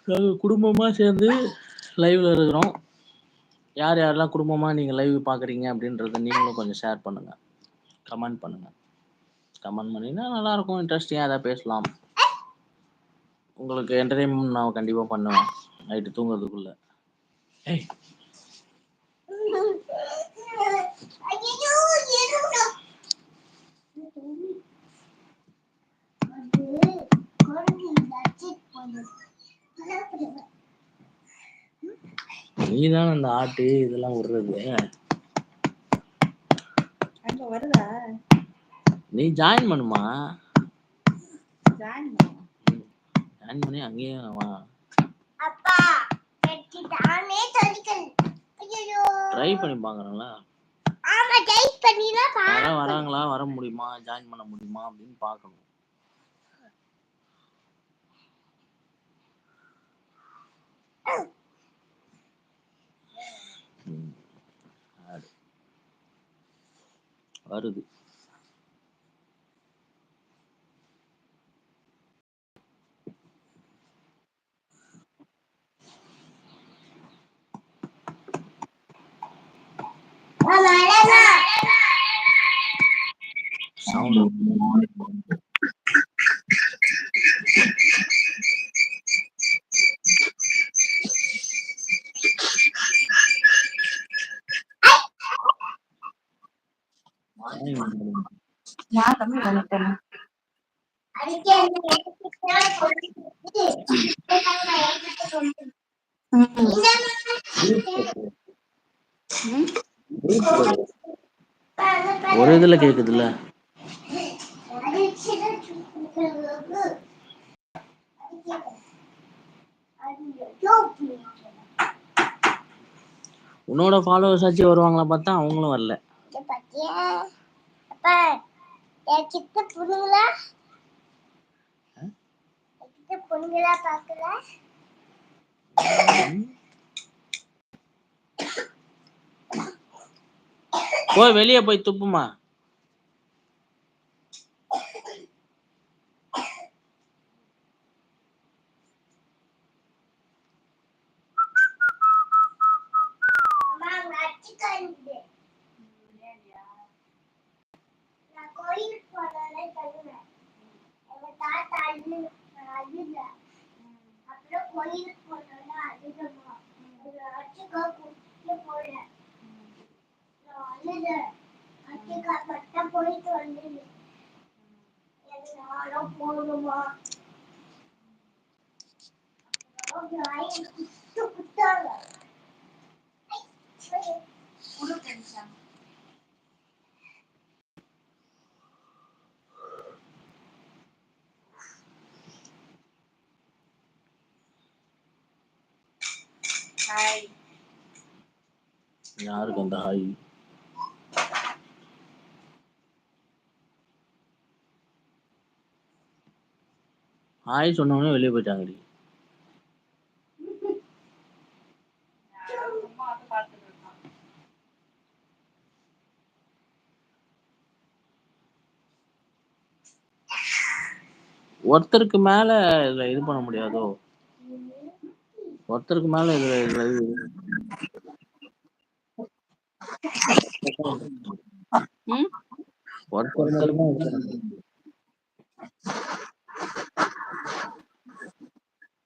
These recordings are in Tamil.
நாங்க குடும்பமா சேர்ந்து லைவ்ல இருக்கிறோம். யார் யாரெல்லாம் குடும்பமா நீங்க லைவ் பார்க்குறீங்க அப்படின்றத நீங்களும் கொஞ்சம் ஷேர் பண்ணுங்க. கமெண்ட் பண்ணுங்க. கமெண்ட் பண்ணீங்கன்னா நல்லாயிருக்கும். இன்ட்ரெஸ்டிங்கா எதா பேசலாம். உங்களுக்கு என்டர்டெயின்மென்ட் நான் கண்டிப்பா பண்ணுவேன். நைட்டு தூங்குறதுக்குள்ள. ஏய்! நீதான் அந்த ஆட்டு இதெல்லாம் விடுறது. அங்க வருதா? நீ ஜாயின் பண்ணுமா? ஜாயின் பண்ணி அங்கேயே வா. அப்பா தானே சொல்லிக்கல். ஐயோ ட்ரை பண்ணி பாக்குறேன்ல. ஆமா ட்ரை பண்ணினா யாரா வராங்களா, வர முடியுமா, ஜாயின் பண்ண முடியுமா அப்படின்னு பார்க்கணும். வருது. நான் கம்மி பண்ணிட்டேன். ஒரு இதுல கேக்குதுல்ல. உன்னோட ஃபாலோவர்ஸ் ஆச்சு வருவாங்களா பார்த்தா அவங்களும் வரல. போய் வெளியே போய் துப்புமா. யாருக்கு அந்த ஹாய்? ஹாய் சொன்னவனே வெளியே போயிட்டாங்கடி. ஒருத்தருக்கு மேல இதுல இது பண்ண முடியாதோ? ஒருத்தருக்கு மேல இதுல ஒருத்தர்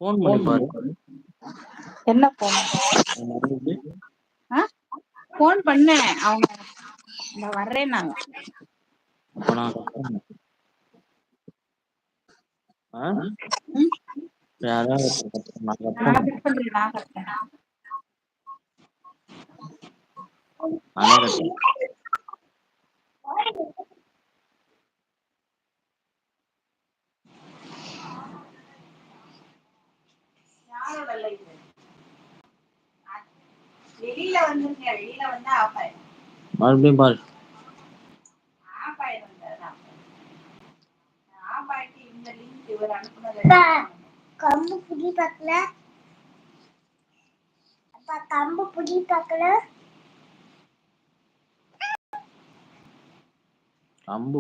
போன் பண்ணி பாரு. என்ன போன்? போன் பண்ணேன், அவங்க இந்த வர்றேன் நாங்க. வெளியில வந்துருங்க, வெளியில வந்தா ஆஃப் ஆயிடும். மறுபடியும் பாரு. ஆஃப் ஆயிடும். ஆஃப் ஆயிட்டு இந்த லிங்க் இவர் அனுப்புனது. கம்பு புடி பார்க்கல. அப்பா கம்பு புடி பார்க்கல. கம்பு